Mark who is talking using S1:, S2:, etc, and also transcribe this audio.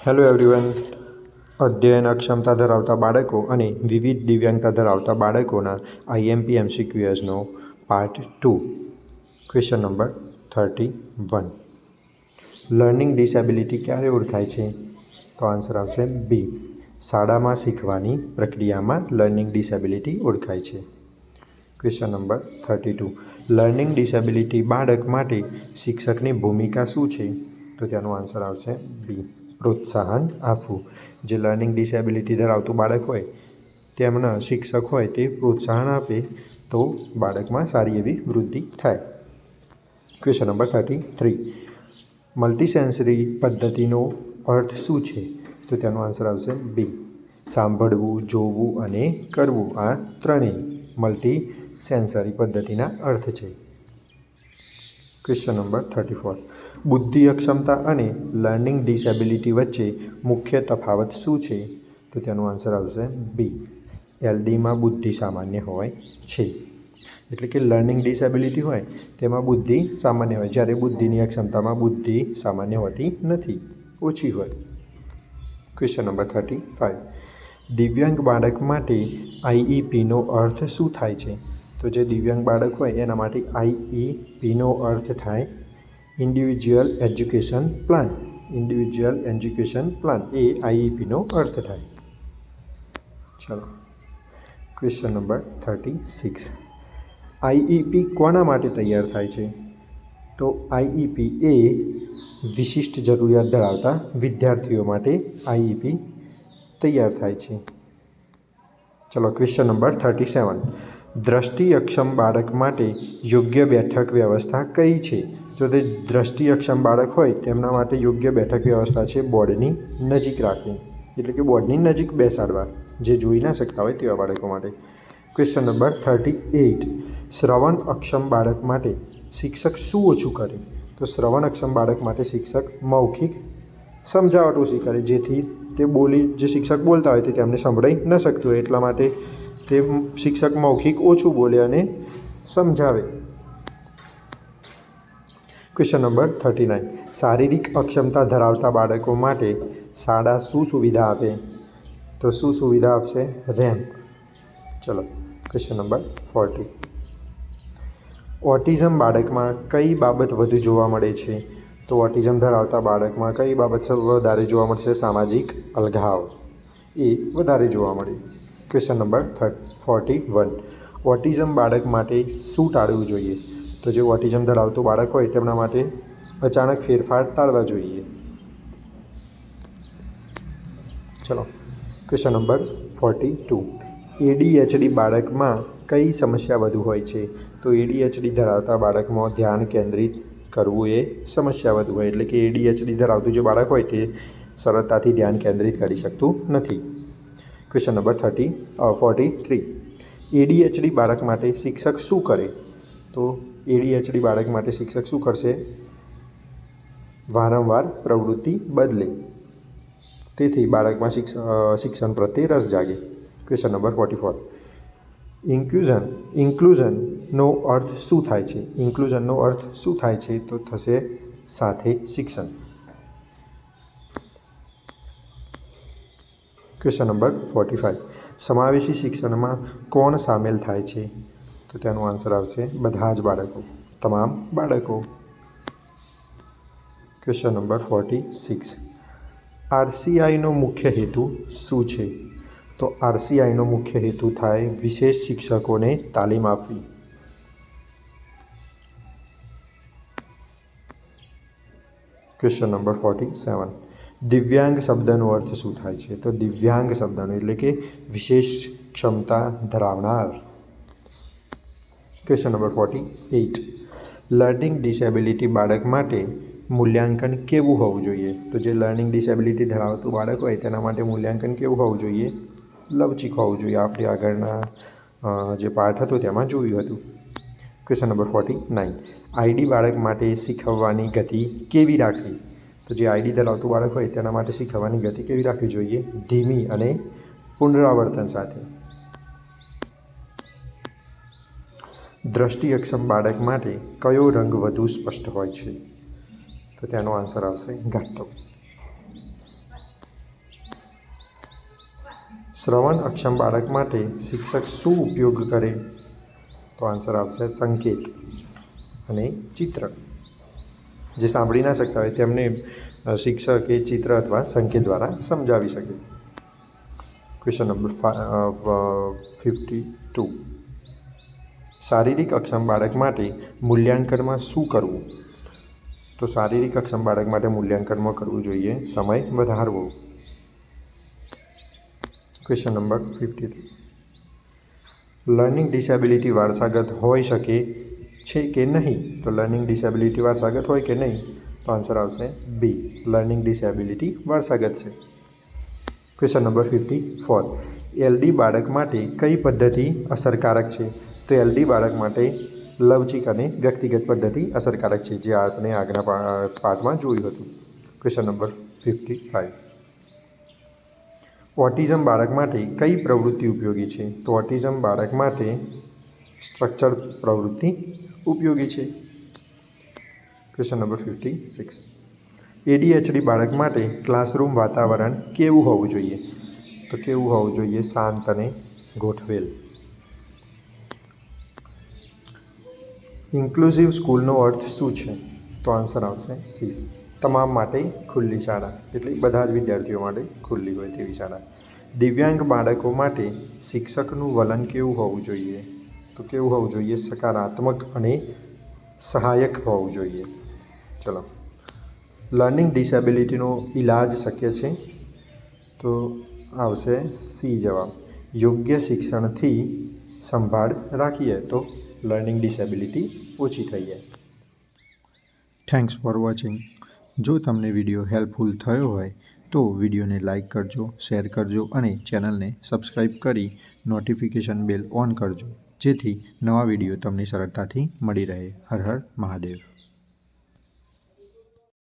S1: Hello everyone. અધ્યયન અક્ષમતા ધરાવતા બાળકો અને વિવિધ દિવ્યાંગતા ધરાવતા બાળકોના IMP MCQSનો part 2. Question number 31. Learning disability ક્યારે ઓળખાય છે? તો આન્સર આવશે બી. શાળામાં શીખવાની પ્રક્રિયામાં લર્નિંગ ડિસેબિલિટી ઓળખાય છે. Question number 32. લર્નિંગ ડિસેબિલિટી બાળક માટે શિક્ષકની ભૂમિકા શું છે? તો તેનો આન્સર આવશે બી. પ્રોત્સાહન આપવું. જે લર્નિંગ ડિસેબિલિટી ધરાવતું બાળક હોય તેમના શિક્ષક હોય તે પ્રોત્સાહન આપે તો બાળકમાં સારી એવી વૃદ્ધિ થાય. Question number 33. મલ્ટીસેન્સરી પદ્ધતિનો અર્થ શું છે? તો તેનો આન્સર આવશે બી. સાંભળવું, જોવું અને કરવું આ ત્રણેય મલ્ટી સેન્સરી પદ્ધતિના અર્થ છે. Question number 34. બુદ્ધિ અક્ષમતા અને લર્નિંગ ડિસેબિલિટી વચ્ચે મુખ્ય તફાવત શું છે? તો તેનો આન્સર આવશે બી. LDમાં બુદ્ધિ સામાન્ય હોય છે. એટલે કે લર્નિંગ ડિસેબિલિટી હોય તેમાં બુદ્ધિ સામાન્ય હોય, જ્યારે બુદ્ધિની અક્ષમતામાં બુદ્ધિ સામાન્ય હોતી નથી, ઓછી હોય. Question number 35. દિવ્યાંગ બાળક માટે IEPનો અર્થ શું થાય છે? તો જે દિવ્યાંગ બાળક હોય એના માટે IEPનો અર્થ થાય individual education plan. Individual education plan એ IEPનો અર્થ થાય. ચલો, ક્વેશ્ચન નંબર 36. IEP કોના માટે તૈયાર થાય છે? તો IEP એ વિશિષ્ટ જરૂરિયાત ધરાવતા વિદ્યાર્થીઓ માટે IEP તૈયાર થાય છે. ચલો, ક્વેશ્ચન નંબર 37. દ્રષ્ટિ અક્ષમ બાળક માટે યોગ્ય બેઠક વ્યવસ્થા કઈ છે? જો તે દ્રષ્ટિ અક્ષમ બાળક હોય તેમના માટે યોગ્ય બેઠક વ્યવસ્થા છે બોર્ડની નજીક રાખવી, એટલે કે બોર્ડની નજીક બેસાડવા, જે જોઈ ના શકતા હોય તેવા બાળકો માટે. Question number 38. શ્રવણ અક્ષમ બાળક માટે શિક્ષક શું ઓછું કરે? તો શ્રવણ અક્ષમ બાળક માટે શિક્ષક મૌખિક સમજાવટ ઓછી કરે, જેથી તે જે શિક્ષક બોલતા હોય તે તેમને સંભળાઈ ન શકતું હોય, એટલા માટે તે શિક્ષક મૌખિક ઓછું બોલે અને સમજાવે. Question number 39. શારીરિક અક્ષમતા ધરાવતા બાળકો માટે શાળા શું સુવિધા આપે? તો શું સુવિધા આપશે? રેમ્પ. ચલો, ક્વેશ્ચન નંબર 40. ઓટિઝમ બાળકમાં કઈ બાબત વધુ જોવા મળે છે? તો ઓટિઝમ ધરાવતા બાળકમાં કઈ બાબત વધારે જોવા મળશે? સામાજિક અલગાવ એ વધારે જોવા મળે. Question number 41. ઓટિઝમ બાળક માટે શું ટાળવું જોઈએ? તો જે ઓટિઝમ ધરાવતું બાળક હોય તેમના માટે અચાનક ફેરફાર ટાળવા જોઈએ. ચલો, ક્વેશ્ચન નંબર 42. ADHD બાળકમાં કઈ સમસ્યા વધુ હોય છે? તો ADHD ધરાવતા બાળકમાં ધ્યાન કેન્દ્રિત કરવું એ સમસ્યા વધુ હોય, એટલે કે ADHD ધરાવતું જે બાળક હોય તે સરળતાથી ધ્યાન કેન્દ્રિત કરી શકતું નથી. Question number 43. ADHD બાળક માટે શિક્ષક શું કરે? તો ADHD બાળક માટે શિક્ષક શું કરશે? વારંવાર પ્રવૃત્તિ બદલે, તેથી બાળકમાં શિક્ષણ પ્રત્યે રસ જાગે. Question number 44. ઇન્ક્લુઝનનો અર્થ શું થાય છે? ઇન્ક્લુઝનનો અર્થ શું થાય છે? તો થશે સાથે શિક્ષણ. Question number 45. સમાવેશી શિક્ષણમાં કોણ સામેલ થાય છે? તો તેનો આન્સર આવશે બધા જ બાળકો, તમામ બાળકો. Question number 46. RCIનો મુખ્ય હેતુ શું છે? તો RCIનો મુખ્ય હેતુ થાય વિશેષ શિક્ષકોને તાલીમ આપવી. Question number 47. દિવ્યાંગ શબ્દનો અર્થ શું થાય છે? તો દિવ્યાંગ શબ્દનો એટલે કે વિશેષ ક્ષમતા ધરાવનાર. Question number 48. લર્નિંગ ડિસેબિલિટી બાળક માટે મૂલ્યાંકન કેવું હોવું જોઈએ? તો જે લર્નિંગ ડિસેબિલિટી ધરાવતું બાળક હોય તેના માટે મૂલ્યાંકન કેવું હોવું જોઈએ? લવચીક હોવું જોઈએ. આપણે આગળના જે પાઠ હતો તેમાં જોયું હતું. Question number 49. ID બાળક માટે શીખવવાની ગતિ કેવી રાખવી? તો જે ID ધરાવતું બાળક હોય તેના માટે શીખવવાની ગતિ કેવી રાખવી જોઈએ? ધીમી અને પુનરાવર્તન સાથે. દ્રષ્ટિ અક્ષમ બાળક માટે કયો રંગ વધુ સ્પષ્ટ હોય છે? તો તેનો આન્સર આવશે ઘાટો. શ્રવણ અક્ષમ બાળક માટે શિક્ષક શું ઉપયોગ કરે? તો આન્સર આવશે સંકેત અને ચિત્ર. જે સાંભળી ના શકતા હોય તેમને શિક્ષક એ ચિત્ર અથવા સંકેત દ્વારા સમજાવી શકે. Question number 52. શારીરિક અક્ષમ બાળક માટે મૂલ્યાંકનમાં શું કરવું? તો શારીરિક અક્ષમ બાળક માટે મૂલ્યાંકનમાં કરવું જોઈએ સમય વધારવો. Question number 53. લર્નિંગ ડિસેબિલિટી વારસાગત હોઈ શકે છે કે નહીં? તો લર્નિંગ ડિસેબિલિટી વારસાગત હોય કે નહીં? તો આન્સર આવશે બી, લર્નિંગ ડિસેબિલિટી વારસાગત છે. Question number 54. એલડી બાળક માટે કઈ પદ્ધતિ અસરકારક છે? તો એલડી બાળક માટે લવચીક અને વ્યક્તિગત પદ્ધતિ અસરકારક છે, જે આપણે આગળના પાઠમાં જોયું હતું. Question number 55. ઓટિઝમ બાળક માટે કઈ પ્રવૃત્તિ ઉપયોગી છે? તો ઓટિઝમ બાળક માટે સ્ટ્રક્ચર પ્રવૃત્તિ ઉપયોગી છે. Question number 56. એડીએચડી બાળક માટે ક્લાસરૂમ વાતાવરણ કેવું હોવું જોઈએ? તો કેવું હોવું જોઈએ? શાંત અને ગોઠવેલ. ઇન્ક્લુઝિવ સ્કૂલનો અર્થ શું છે? તો આન્સર આવશે સી, તમામ માટે ખુલ્લી શાળા, એટલે બધા જ વિદ્યાર્થીઓ માટે ખુલ્લી હોય તેવી શાળા. દિવ્યાંગ બાળકો માટે શિક્ષકનું વલણ કેવું હોવું જોઈએ? તો કેવું હોવું જોઈએ? સકારાત્મક અને સહાયક હોવું જોઈએ. ચલો, લર્નિંગ ડિસેબિલિટીનો ઇલાજ શક્ય છે? તો આવશે સી જવાબ. યોગ્ય શિક્ષણથી સંભાળ રાખીએ તો લર્નિંગ ડિસેબિલિટી ઓછી થઈ જાય. Thanks for watching. જો તમને વિડીયો હેલ્પફુલ થયો હોય તો વિડીયોને લાઇક કરજો, શેર કરજો અને ચેનલને સબસ્ક્રાઈબ કરી નોટિફિકેશન બેલ ઓન કરજો, જેથી નવા વિડીયો તમને સરળતાથી મળી રહે. હર હર મહાદેવ.